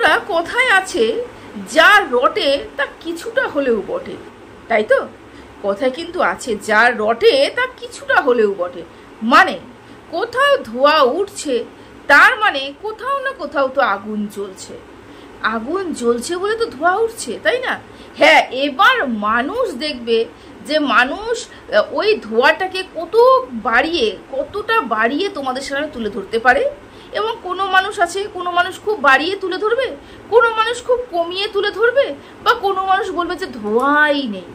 বন্ধুরা, কথায় আছে যার রটে তা কিছুটা হলেও বটে, তাই তো? কথায় কিন্তু আছে যার রটে তা কিছুটা হলেও বটে, মানে কোথাও ধোঁয়া উঠছে তার মানে কোথাও না কোথাও তো আগুন জ্বলছে। আগুন জ্বলছে বলে তো ধোঁয়া উঠছে, তাই না? হ্যাঁ, এবার মানুষ দেখবে যে মানুষ ওই ধোঁয়াটাকে কতটা বাড়িয়ে তোমাদের সামনে তুলে ধরতে পারে। এবং কোনো মানুষ আছে, কোনো মানুষ খুব বাড়িয়ে তুলে ধরবে, কোনো মানুষ খুব কমিয়ে তুলে ধরবে, বা কোনো মানুষ বলবে যে ধোঁয়াই নেই,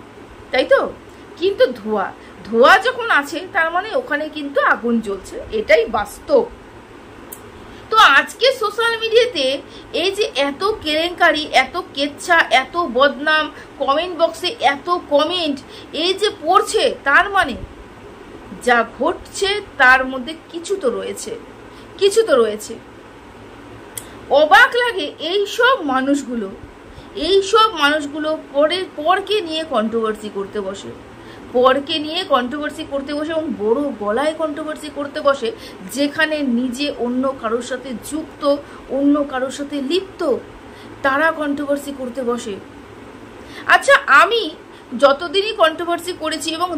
তাই তো? কিন্তু ধোঁয়া যখন আছে তার মানে ওখানে কিন্তু আগুন জ্বলছে, এটাই বাস্তব। তো আজকে সোশ্যাল মিডিয়াতে এই যে এত কেলেঙ্কারি, এত কেচ্ছা, এত বদনাম, কমেন্ট বক্সে এত কমেন্ট এই যে পড়ছে, তার মানে যা ঘটছে তার মধ্যে কিছু তো রয়েছে। অবাক লাগে এইসব মানুষগুলো পরকে নিয়ে কন্ট্রোভার্সি করতে বসে, এবং বড় গলায় কন্ট্রোভার্সি করতে বসে, যেখানে নিজে অন্য কারোর সাথে যুক্ত, অন্য কারোর সাথে লিপ্ত, তারা কন্ট্রোভার্সি করতে বসে। আচ্ছা, আমি যতদিনই কন্ট্রোভার্সি করেছি এবং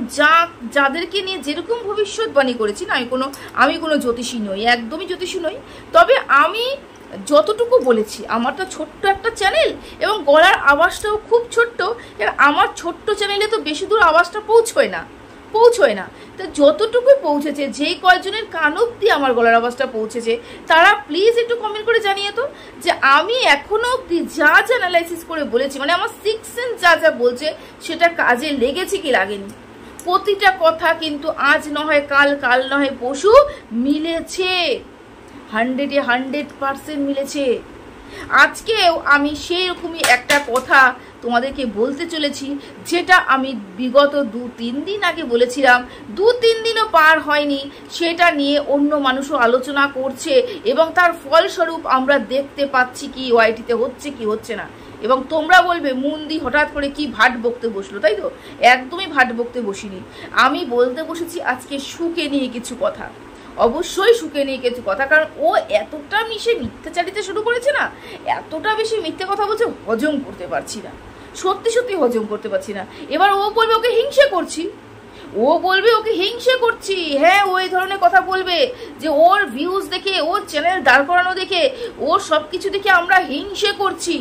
যাদেরকে নিয়ে যেরকম ভবিষ্যৎবাণী করেছি না, আমি কোনো জ্যোতিষী নই, একদমই জ্যোতিষী নই, তবে আমি যতটুকু বলেছি, আমার তো ছোট্ট একটা চ্যানেল এবং গলার আওয়াজটাও খুব ছোট্ট, আমার ছোট্ট চ্যানেলে তো বেশি দূর আওয়াজটা পৌঁছয় না। তো যতটুকু পৌঁছেছে, যেই কয়েকজনের কান অব্দি আমার গলার আওয়াজটা পৌঁছেছে, তারা প্লিজ একটু কমেন্ট করে জানিয়ে তো যে আমি এখনো অব্দি যা অ্যানালাইসিস করে বলেছি, মানে আমার সিক্স সেন্স যা বলছে সেটা কাজে লেগেছে কি লাগেনি, প্রতিটা কথা কিন্তু আজ নয় কাল, কাল নয় পরশু মিলেছে, 100% মিলেছে। আজকেও আমি সেইরকমই একটা কথা তোমাদেরকে বলতে চলেছি, যেটা আমি বিগত 2-3 দিন আগে বলেছিলাম, 2-3 দিনও পার হয়নি, সেটা নিয়ে অন্য মানুষও আলোচনা করছে এবং তার ফলস্বরূপ আমরা দেখতে পাচ্ছি কি ওয়াইটিতে হচ্ছে কি হচ্ছে না। এবং তোমরা বলবে মুন্দি হঠাৎ করে কি ভাট বকতে বসলো, তাই তো? একদমই ভাট বকতে বসিনি, আমি বলতে বসেছি আজকে সুখে নিয়ে কিছু কথা, অবশ্যই সুখে নিয়ে কিছু কথা, কারণ ও এতটা মিথ্যাচারিতা শুরু করেছে না, এতটা বেশি মিথ্যে কথা বলছে, হজম করতে পারছি না, সত্যি হজম করতে পারছি না। এবার ও বলবে ওকে হিংসে করছি, হ্যাঁ ওই ধরনের কথা বলবে যে ওর ভিউজ দেখে, ওর চ্যানেল দাঁড় করানো দেখে, ওর সবকিছু দেখে আমরা হিংসে করছি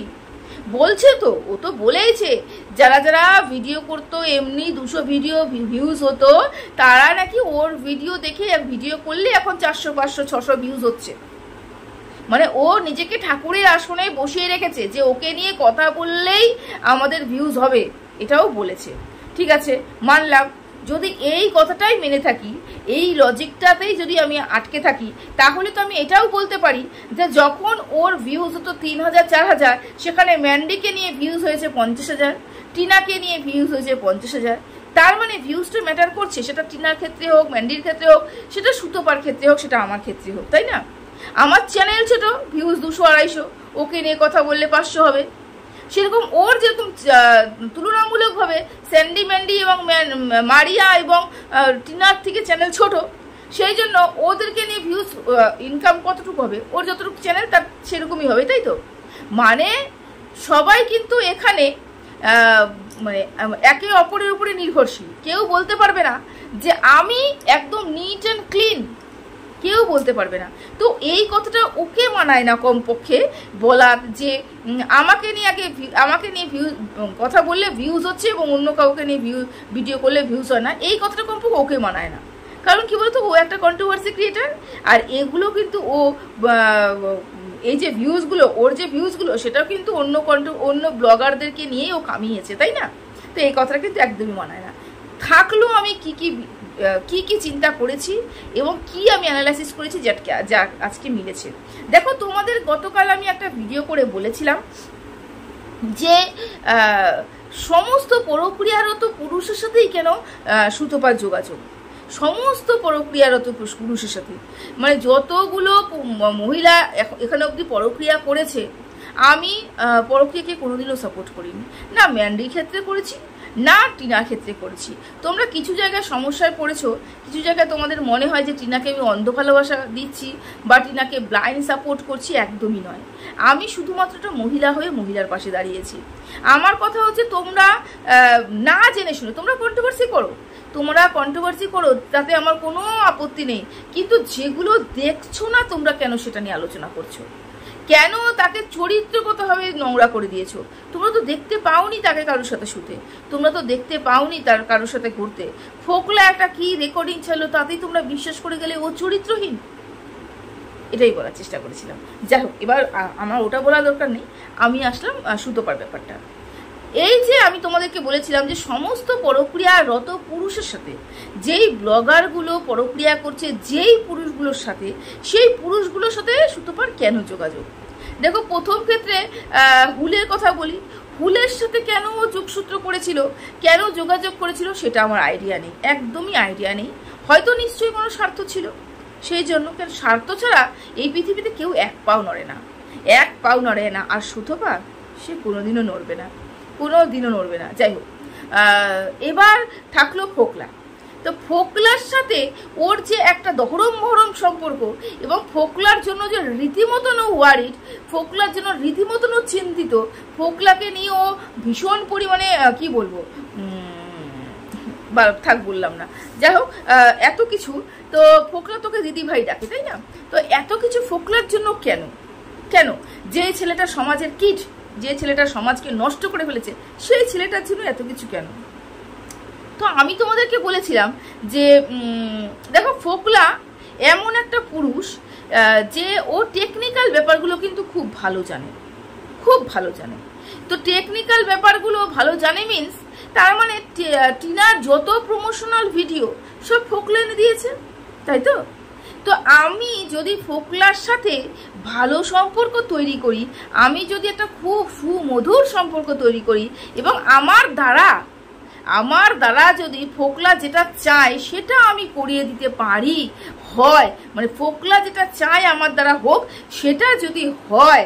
বলছে। তো ও তো বলেইছে যারা ভিডিও করতো এমনি 200 ভিউজ হতো, তারা নাকি ওর ভিডিও দেখে ভিডিও করলে এখন 400, 500, 600 ভিউজ হচ্ছে। মানে ও নিজেকে ঠাকুরের আসনে বসিয়ে রেখেছে যে ওকে নিয়ে কথা বললেই আমাদের ভিউজ হবে, এটাও বলেছে। ঠিক আছে, মানলাম। যদি এই কথাটাই মেনে থাকি, এই লজিকটাতেই যদি আমি আটকে থাকি, তাহলে তো আমি এটাও বলতে পারি যে যখন ওর ভিউজ হতো 3000, 4000, সেখানে ম্যান্ডিকে নিয়ে ভিউজ হয়েছে 50,000, টিনাকে নিয়ে ভিউজ হয়েছে 50,000। তার মানে ভিউজটা ম্যাটার করছে, সেটা টিনার ক্ষেত্রে হোক, ম্যান্ডির ক্ষেত্রে হোক, সেটা সুতোপার ক্ষেত্রে হোক, সেটা আমার ক্ষেত্রে হোক, তাই না? আমার চ্যানেল ছোট, ভিউজ 200-250, ওকে নিয়ে কথা বললে 500 হবে। সেরকম ওর যেরকম তুলনামূলকভাবে স্যান্ডি, ম্যান্ডি এবং মারিয়া এবং টিনার থেকে চ্যানেল ছোট, সেই জন্য ওদেরকে নিয়ে ভিউজ ইনকাম কতটুকু হবে, ওর যতটুকু চ্যানেল তার সেরকমই হবে, তাই তো? মানে সবাই কিন্তু এখানে মানে একে অপরের উপরে নির্ভরশীল। কেউ বলতে পারবে না যে আমি একদম নিট অ্যান্ড ক্লিন, কেউ বলতে পারবে না। তো এই কথাটা ওকে মানায় না কমপক্ষে বলার, যে আমাকে নিয়ে কথা বললে ভিউজ হচ্ছে এবং অন্য কাউকে নিয়ে ভিডিও করলে ভিউজ হয় না, এই কথাটা কমপক্ষে ওকে মানায় না। কারণ কি বলতো, ও একটা কন্ট্রোভার্সি ক্রিয়েটার, আর এগুলো কিন্তু ও এই যে ভিউজগুলো, ওর যে ভিউজগুলো, সেটাও কিন্তু অন্য ব্লগারদেরকে নিয়েই ও কামিয়েছে, তাই না? তো এই কথাটা কিন্তু একদমই মানায় না। থাকলেও আমি কি চিন্তা করেছি এবং কি আমি অ্যানালাইসিস করেছি যা আজকে মিলেছে। দেখো, তোমাদের গতকাল আমি একটা ভিডিও করে বলেছিলাম যে সমস্ত প্রক্রিয়ারত পুরুষের সাথেই কেন সুতোপার যোগাযোগ, সমস্ত প্রক্রিয়ারত পুরুষের সাথে, মানে যতগুলো মহিলা এখানে অবধি পরক্রিয়া করেছে, আমি পরক্রিয়াকে কোনোদিনও সাপোর্ট করিনি, না ম্যান্ডির ক্ষেত্রে করেছি, না টিনার ক্ষেত্রে করেছি। তোমরা কিছু জায়গায় সমস্যায় পড়েছো, কিছু জায়গায় তোমাদের মনে হয় যে টিনাকে আমি অন্ধ ভালোবাসা দিচ্ছি বা টিনাকে ব্লাইন্ড সাপোর্ট করছি। একদমই নয়, আমি শুধুমাত্র একটা মহিলা হয়ে মহিলার পাশে দাঁড়িয়েছি। আমার কথা হচ্ছে তোমরা না জেনে শুনে তোমরা কন্ট্রোভার্সি করো, তাতে আমার কোনো আপত্তি নেই, কিন্তু যেগুলো দেখছো না তোমরা কেন সেটা নিয়ে আলোচনা করছো? কেন তাকে চরিত্রগতভাবে নোংরা করে দিয়েছো? তোমরা তো দেখতে পাওনি তাকে কারোর সাথে শুতে, তোমরা তো দেখতে পাওনি তার কারোর সাথে ঘুরতে। ফোকলা একটা কি রেকর্ডিং ছিল তাতেই তোমরা বিশ্বাস করে গেলে ও চরিত্রহীন। এটাই বলার চেষ্টা করেছিলাম। যাই হোক, এবার আমার ওটা বলা দরকার নেই, আমি আসলাম সুতপার ব্যাপারটা। এই যে আমি তোমাদেরকে বলেছিলাম যে সমস্ত পরক্রিয়ারত পুরুষের সাথে যেই ব্লগারগুলো পরক্রিয়া করছে, যেই পুরুষগুলোর সাথে, সেই পুরুষগুলোর সাথে সুতপার কেন যোগাযোগ? দেখো, প্রথম ক্ষেত্রে হুলের কথা বলি, হুলের সাথে কেন ও যোগসূত্র করেছিল, কেন যোগাযোগ করেছিল, সেটা আমার আইডিয়া নেই, একদমই আইডিয়া নেই। হয়তো নিশ্চয়ই কোনো স্বার্থ ছিল, সেই জন্য। কেন স্বার্থ ছাড়া এই পৃথিবীতে কেউ এক পাও নড়ে না, আর সুতপা সে কোনোদিনও নড়বে না। যাই হোক, এবার থাকলো ফোকলা। তো ফোকলার সাথে ওর যে একটা দহরম মহরম সম্পর্ক, এবং ফোকলার জন্য যে রীতিমতন ওয়ারিড, ফোকলার জন্য রীতিমতন চিন্তিত, ফোকলাকে নিয়ে ও ভীষণ পরিমাণে কি বলবো, থাক বললাম না। যাই হোক, এত কিছু তো ফোকলা তোকে দিদি ভাই ডাকে, তাই না? তো এত কিছু ফোকলার জন্য কেন? যে ছেলেটা সমাজের কিট, যে ছেলেটা সমাজকে নষ্ট করে ফেলেছে, সেই ছেলেটার জন্য এত কিছু কেন? তো আমি তোমাদেরকে বলেছিলাম যে দেখো, ফোকলা এমন একটা পুরুষ যে ও টেকনিক্যাল ব্যাপারগুলো কিন্তু খুব ভালো জানে। তো টেকনিক্যাল ব্যাপারগুলো ভালো জানে মিনস, তার মানে টিনার যত প্রমোশনাল ভিডিও সব ফোকলা এনে দিয়েছে, তাই তো? তো আমি যদি ফোকলার সাথে ভালো সম্পর্ক তৈরি করি, আমি যদি একটা খুব সুমধুর সম্পর্ক তৈরি করি, এবং আমার দ্বারা যদি ফোকলা যেটা চায় সেটা আমি করিয়ে দিতে পারি, মানে ফোকলা যেটা চায় আমার দ্বারা হোক, সেটা যদি হয়,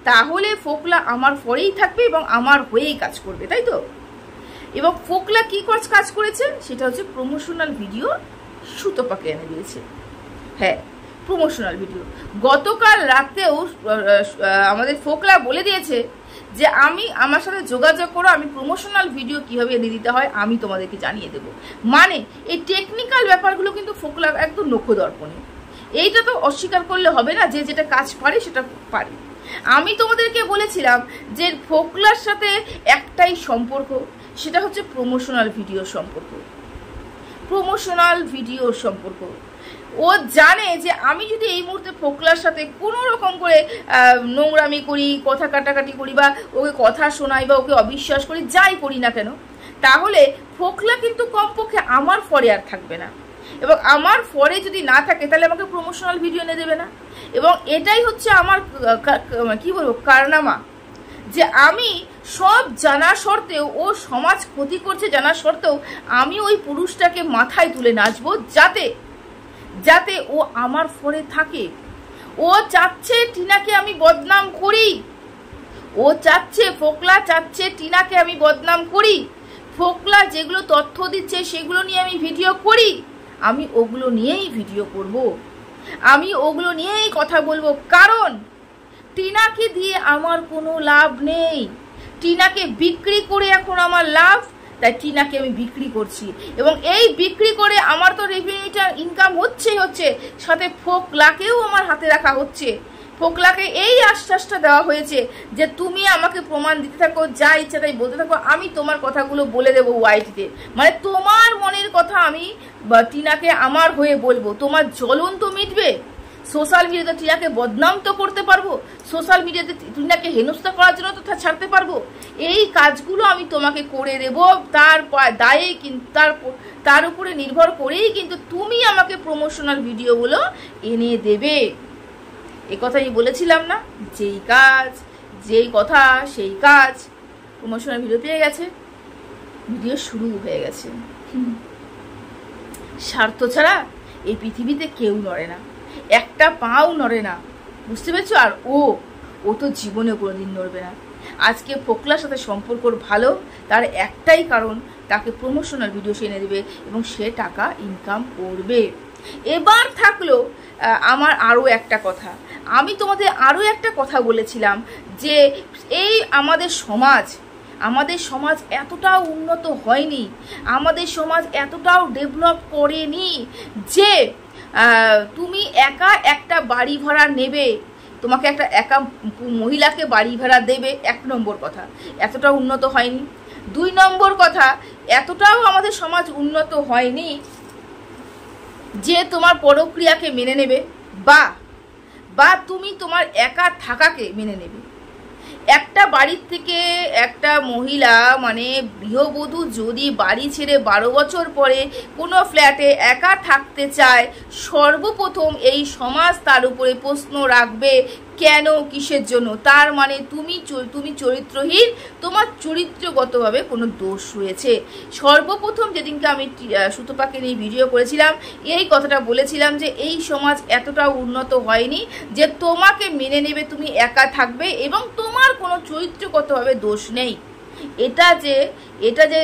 তাহলে ফোকলা আমার পরেই থাকবে এবং আমার হয়েই কাজ করবে, তাই তো? এবং ফোকলা কি কাজ করেছে সেটা হচ্ছে প্রমোশনাল ভিডিও সুতপাকে এনে দিয়েছে। হ্যাঁ, প্রমোশনাল ভিডিও। গতকাল রাতেও আমাদের ফোকলা বলে দিয়েছে যে আমার সাথে যোগাযোগ করো, আমি প্রমোশনাল ভিডিও কিভাবে এনে দিতে হয় আমি তোমাদেরকে জানিয়ে দেব। মানে এই টেকনিক্যাল ব্যাপারগুলো কিন্তু ফোকলা একদম নখদর্পণে। এইটা তো অস্বীকার করলে হবে না, যে যেটা কাজ পারে সেটা পারে। আমি তোমাদেরকে বলেছিলাম যে ফোকলার সাথে একটাই সম্পর্ক, সেটা হচ্ছে প্রমোশনাল ভিডিওর সম্পর্ক। ও জানে যে আমি যদি এই মুহূর্তে ফোকলার সাথে কোনো রকম করে নোংরামি করি, কথা কাটাকাটি করি, বা ওকে কথা শোনাই, বা ওকে অবিশ্বাস করি, যাই করি না কেন, তাহলে ফোকলা কিন্তু কমপক্ষে আমার ফরে আর থাকবে না। এবং আমার ফরে যদি না থাকে তাহলে আমাকে প্রমোশনাল ভিডিও এনে দেবে না। এবং এটাই হচ্ছে আমার কি বলবো, কারনামা, যে আমি সব জানা সত্ত্বেও, ও সমাজ ক্ষতি করছে জানা সত্ত্বেও, আমি ওই পুরুষটাকে মাথায় তুলে নাচবো, যাতে ও আমার ফরে থাকে। ও চাচ্ছে টিনাকে আমি বদনাম করি, ফোকলা চাচ্ছে টিনাকে আমি বদনাম করি। ফোকলা যেগুলো তথ্য দিচ্ছে সেগুলো নিয়ে আমি ভিডিও করি, আমি ওগুলো নিয়েই ভিডিও করব, আমি ওগুলো নিয়েই কথা বলবো। কারণ টিনাকে দিয়ে আমার কোনো লাভ নেই, টিনাকে বিক্রি করে এখন আমার লাভ, তাই টিনাকে আমি বিক্রি করছি। এবং এই বিক্রি করে আমার তো রেভিনিউটা ইনকাম হচ্ছে, সাথে ফোকলাকেও আমার হাতে রাখা হচ্ছে। ফোকলাকে এই আশ্বাসটা দেওয়া হয়েছে যে তুমি আমাকে প্রমাণ দিতে থাকো, যা ইচ্ছা তাই বলতে থাকো, আমি তোমার কথাগুলো বলে দেবো ওয়াইটিতে। মানে তোমার মনের কথা আমি টিনাকে আমার হয়ে বলবো, তোমার জ্বলন তো মিটবে। সোশ্যাল মিডিয়াতে টিনাকে বদনাম তো করতে পারবো, সোশ্যাল মিডিয়াতে টিনাকে হেনস্থা করার জন্য তো ছাড়তে পারবো। এই কাজগুলো আমি তোমাকে করে দেবো, তার দায়ে কিন্তু তার উপরে নির্ভর করেই কিন্তু তুমি আমাকে প্রমোশনাল ভিডিওগুলো এনে দেবে। এ কথাই বলেছিলাম না, যেই কথা সেই কাজ। প্রমোশনাল ভিডিও পেয়ে গেছে, ভিডিও শুরু হয়ে গেছে। স্বার্থ ছাড়া এই পৃথিবীতে কেউ নড়ে না, একটা পাও নড়ে না, বুঝতে পেরেছো? আর ও তো জীবনে কোনোদিন নড়বে না। আজকে ফোকলার সাথে সম্পর্ক ভালো, তার একটাই কারণ, তাকে প্রমোশনাল ভিডিও সে এনে দেবে এবং সে টাকা ইনকাম করবে। এবার থাকলো আমার আরও একটা কথা, আমি তোমাদের আরও একটা কথা বলেছিলাম যে এই আমাদের সমাজ এতটাও উন্নত হয়নি, আমাদের সমাজ এতটাও ডেভেলপ করেনি যে তুমি একা একটা বাড়ি ভাড়া নেবে, তোমাকে একটা একা মহিলাকে বাড়ি ভাড়া দেবে। 1 নম্বর কথা, এতটাও উন্নত হয়নি। 2 নম্বর কথা, এতটাও আমাদের সমাজ উন্নত হয়নি যে তোমার পরক্রিয়াকে মেনে নেবে বা তুমি তোমার একা থাকাকে মেনে নেবে। একটা বাড়ির থেকে একটা মহিলা মানে গৃহবধূ যদি বাড়ি ছেড়ে 12 বছর পরে কোনো ফ্ল্যাটে একা থাকতে চায়, সর্বপ্রথম এই সমাজ তার উপরে প্রশ্ন রাখবে, কেন, কিসের জন্য? তার মানে তুমি চরিত্রহীন, তোমার চরিত্রগতভাবে কোনো দোষ রয়েছে। সর্বপ্রথম যেদিনকে আমি সুতপাকে নিয়ে ভিডিও করেছিলাম, এই কথাটা বলেছিলাম যে এই সমাজ এতটা উন্নত হয়নি যে তোমাকে মেনে নেবে, তুমি একা থাকবে এবং তোমার কোনো চরিত্রগতভাবে দোষ নেই। এটা যে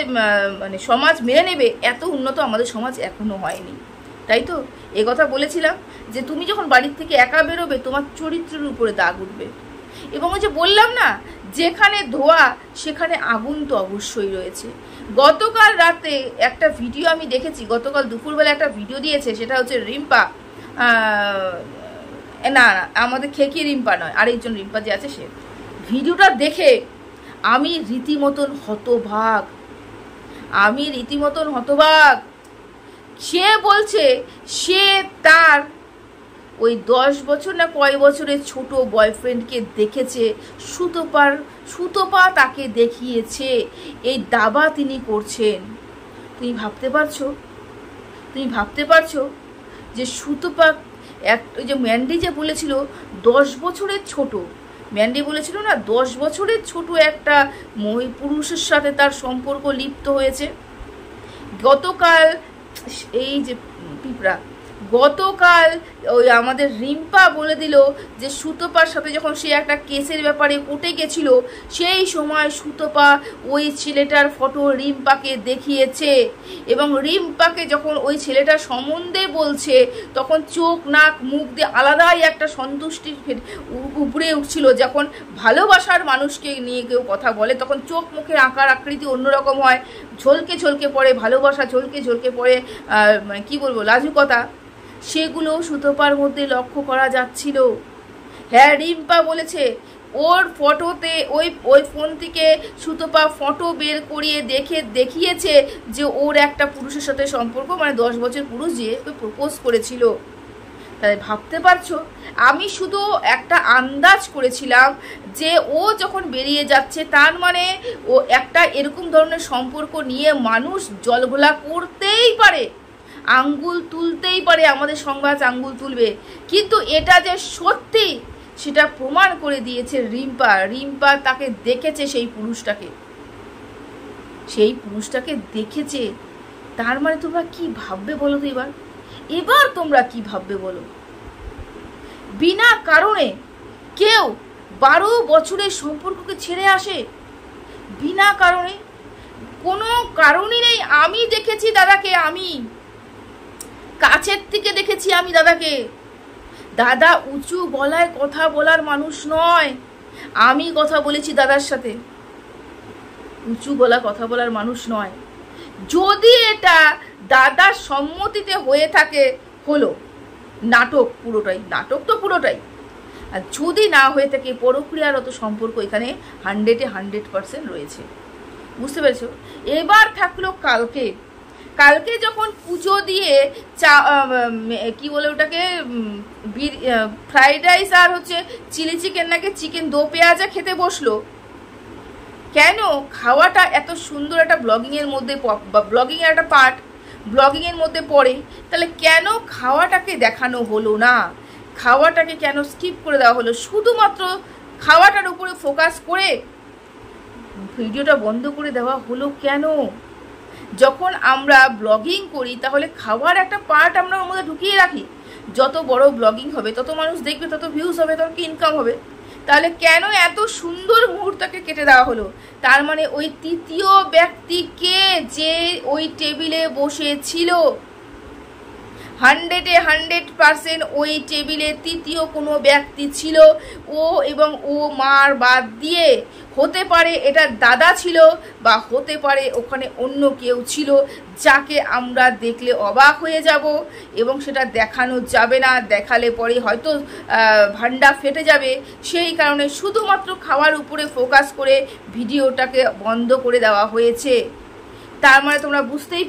মানে সমাজ মেনে নেবে, এত উন্নত আমাদের সমাজ এখনো হয়নি, তাই তো? এ কথা বলেছিলাম যে তুমি যখন বাড়ির থেকে একা বেরোবে, তোমার চরিত্রের উপরে দাগ উঠবে। এবং ওই যে বললাম না, যেখানে ধোয়া সেখানে আগুন তো অবশ্যই রয়েছে। গতকাল রাতে একটা ভিডিও আমি দেখেছি, গতকাল দুপুরবেলা একটা ভিডিও দিয়েছে, সেটা হচ্ছে রিম্পা, না আমাদের খেকি রিম্পা নয়, আরেকজন রিম্পা যে আছে সে। ভিডিওটা দেখে আমি রীতিমতন হতবাক। সে বলছে সে তার ওই 10 বছর না কয় বছরের ছোট বয়ফ্রেন্ডকে দেখেছে, সুতপা তাকে দেখিয়েছে, এই দাবা তিনি করছেন। তুমি ভাবতে পারছো যে সুতপা ওই যে ম্যান্ডি যে বলেছিল 10 বছরের ছোট, ম্যান্ডি বলেছিল না 10 বছরের ছোট একটা পুরুষের সাথে তার সম্পর্ক লিপ্ত হয়েছে। গতকাল এই যে পিঁপড়া, গতকাল ওই আমাদের রিম্পা বলে দিল যে সুতপার সাথে যখন সে একটা কেসের ব্যাপারে কোর্টে গেছিল, সেই সময় সুতপা ওই ছেলেটার ফটো রিম্পাকে দেখিয়েছে এবং রিম্পাকে যখন ওই ছেলেটার সম্বন্ধে বলছে, তখন চোখ নাক মুখ দিয়ে আলাদাই একটা সন্তুষ্টি উপরে উঠছিল। যখন ভালোবাসার মানুষকে নিয়ে কেউ কথা বলে, তখন চোখ মুখের আকার আকৃতি অন্যরকম হয়, ঝলকে পড়ে ভালোবাসা, ঝলকে পড়ে মানে কি বলবো, লাজুকতা, সেগুলো সুতপার মধ্যে লক্ষ্য করা যাচ্ছিল। হ্যাঁ, রিম্পা বলেছে ওর ফটোতে ওই ফোন থেকে সুতপা ফটো বের করিয়ে দেখিয়েছে যে ওর একটা পুরুষের সাথে সম্পর্ক, মানে 10 বছর পুরুষ যে প্রপোজ করেছিল। তাই ভাবতে পারছো, আমি শুধু একটা আন্দাজ করেছিলাম যে ও যখন বেরিয়ে যাচ্ছে, তার মানে ও একটা এরকম ধরনের সম্পর্ক নিয়ে মানুষ জলঘোলা করতেই পারে, আঙ্গুল তুলতেই পারে, আমাদের সমাজ আঙ্গুল তুলবে। কিন্তু এটা যে সত্যি সেটা প্রমাণ করে দিয়েছে রিম্পা তাকে দেখেছে, সেই পুরুষটাকে দেখেছে। তার মানে তোমরা কি ভাববে বলো তো? এবার তোমরা কি ভাববে বলো? বিনা কারণে কেউ 12 বছরের সম্পর্ককে ছেড়ে আসে? বিনা কারণে, কোনো কারণই নেই। আমি দেখেছি দাদাকে, আমি কাছের থেকে দেখেছি আমি দাদাকে। দাদা উঁচু গলায় কথা বলার মানুষ নয়। আমি কথা বলেছি দাদার সাথে, উঁচু গলায় কথা বলার মানুষ নয়। যদি এটা দাদার সম্মতিতে হয়ে থাকে, হলো নাটক, পুরোটাই। আর যদি না হয়ে থাকে, পরক্রিয়ারত সম্পর্ক এখানে 100% রয়েছে। বুঝতে পেরেছো? এবার থাকলো কালকে যখন পুজো দিয়ে কি বলে ওটাকে, ফ্রাইড রাইস আর হচ্ছে চিলি চিকেন নাকি চিকেন দো পেঁয়াজা খেতে বসলো, কেন খাওয়াটা এত সুন্দর একটা ব্লগিংয়ের মধ্যে, ব্লগিংয়ের একটা পার্ট ব্লগিংয়ের মধ্যে পড়ে, তাহলে কেন খাওয়াটাকে দেখানো হলো না? খাওয়াটাকে কেন স্কিপ করে দেওয়া হলো? শুধুমাত্র খাওয়াটার উপরে ফোকাস করে ভিডিওটা বন্ধ করে দেওয়া হলো কেন? যখন আমরা ব্লগিং করি, তাহলে খাওয়ার একটা পার্ট আমরা ওর মধ্যে ঢুকিয়ে রাখি। যত বড় ব্লগিং হবে, তত মানুষ দেখবে, তত ভিউজ হবে, তত ইনকাম হবে। তাহলে কেন এত সুন্দর মুহূর্তকে কেটে দেওয়া হলো? তার মানে ওই তৃতীয় ব্যক্তিকে, যে ওই টেবিলে বসেছিল, 100% ওই টেবিলে তৃতীয় কোনো ব্যক্তি ছিল। ও এবং ও মার বাদ দিয়ে হতে পারে এটা দাদা ছিল, বা হতে পারে ওখানে অন্য কেউ ছিল, যাকে আমরা দেখলে অবাক হয়ে যাব, এবং সেটা দেখানো যাবে না। দেখালে পরে হয়তো ভান্ডা ফেটে যাবে। সেই কারণে শুধুমাত্র খাওয়ার উপরে ফোকাস করে ভিডিওটাকে বন্ধ করে দেওয়া হয়েছে। তার মানে তোমরা বুঝতেই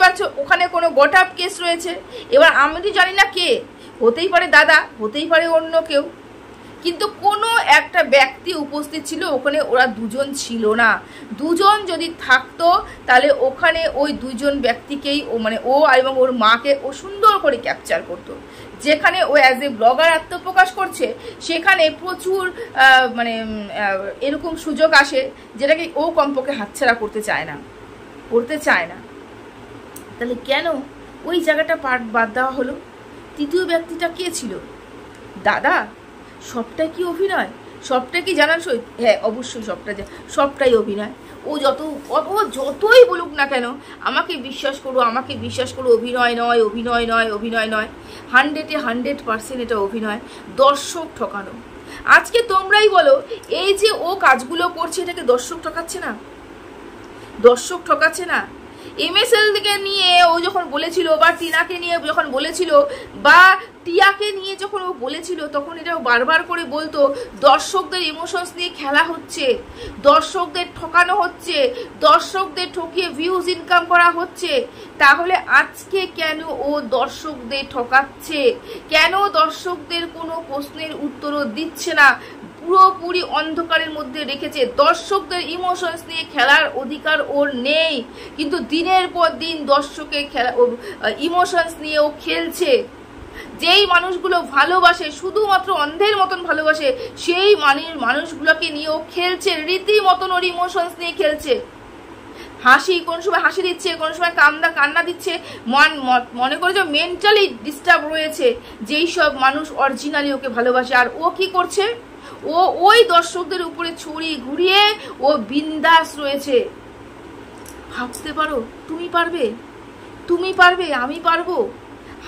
পারছো ওখানে কোনো গট-আপ কেস রয়েছে। এবার আমি তো জানি না কে, হতেই পারে দাদা, হতেই পারে অন্য কেউ, কিন্তু কোনো একটা ব্যক্তি উপস্থিত ছিল ওখানে। ওরা দুজন ছিল না। দুজন যদি থাকতো তাহলে ওখানে ওই দুজন ব্যক্তিকেই ও মানে ও এবং ওর মাকে ও সুন্দর করে ক্যাপচার করতো। যেখানে ও অ্যাজ এ ব্লগার আত্মপ্রকাশ করছে, সেখানে প্রচুর মানে এরকম সুযোগ আসে যেটাকে ও কমপক্ষে হাতছাড়া করতে চায় না। তাহলে কেন ওই জায়গাটা বাদ দেওয়া হলো? তৃতীয় ব্যক্তিটা কে ছিল? দাদা? সবটাই কি অভিনয়? সবটা কি জানার সহিত? হ্যাঁ, অবশ্যই সবটাই অভিনয়। ও যতই বলুক না কেন, আমাকে বিশ্বাস করো, অভিনয় নয়। 100% এটা অভিনয়, দর্শক ঠকানো। আজকে তোমরাই বলো, এই যে ও কাজগুলো করছে, এটাকে দর্শক ঠকাচ্ছে না? MSL থেকে নিয়ে ও যখন বলেছিল, বা টিনাকে নিয়ে যখন বলেছিল, বা টিয়াকে নিয়ে যখন ও বলেছিল, তখন এটাও বারবার করে বলতো দর্শকদের ইমোশনস নিয়ে খেলা হচ্ছে, দর্শকদের ঠকানো হচ্ছে, দর্শকদের ঠকিয়ে ভিউজ ইনকাম করা হচ্ছে। তাহলে আজকে কেন ও দর্শকদের ঠকাচ্ছে? কেন দর্শকদের কোনো প্রশ্নের উত্তরও দিচ্ছে না? পুরোপুরি অন্ধকারের মধ্যে রেখেছে। দর্শকদের ইমোশনস নিয়ে খেলার অধিকার ওর নেই, কিন্তু দিনের পর দিন দর্শকের ইমোশনস নিয়ে ও খেলছে। যেই মানুষগুলো ভালোবাসে, শুধুমাত্র অন্ধের মতন ভালোবাসে, সেই মানুষগুলোকে নিয়ে ও খেলছে, রীতিমতন ওর ইমোশনস নিয়ে খেলছে। কোন সময় হাসি দিচ্ছে, কোন সময় কান্না দিচ্ছে। মনে করে যে মেন্টালি ডিস্টার্ব রয়েছে যেই সব মানুষ অরিজিনালি ওকে ভালোবাসে। আর ও কি করছে? ও ওই দর্শকদের উপরে ছুরি ঘুরিয়ে ও বিন্দাস রয়েছে। ভাবতে পারো, তুমি পারবে, আমি পারবো?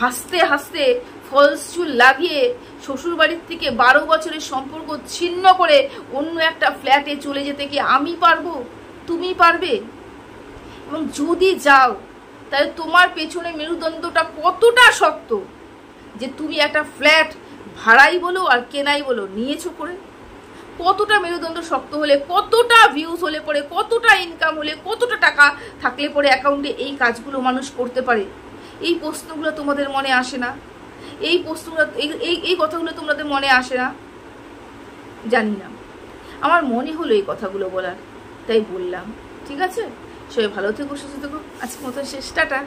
হাসতে ফলস চুল লাগিয়ে শ্বশুর বাড়ির থেকে 12 বছরের সম্পর্ক ছিন্ন করে অন্য একটা ফ্ল্যাটে চলে যেতে কি আমি পারবো? তুমি পারবে? এবং যদি যাও, তাহলে তোমার পেছনে মেরুদণ্ডটা কতটা শক্ত যে তুমি একটা ফ্ল্যাট ভাড়াই বলো আর কেনাই বলো নিয়েছো করে। কতটা মেরুদণ্ড শক্ত হলে, কতটা ভিউজ হলে পরে, কতটা ইনকাম হলে, কতটা টাকা থাকলে পরে অ্যাকাউন্টে এই কাজগুলো মানুষ করতে পারে? এই প্রশ্নগুলো তোমাদের মনে আসে না? এই কথাগুলো তোমাদের মনে আসে না? জানি না, আমার মনে হলো এই কথাগুলো বলার, তাই বললাম। ঠিক আছে, সবাই ভালো থেকো, সুস্থ থেকো। আজকের মতো শেষ, টাটা।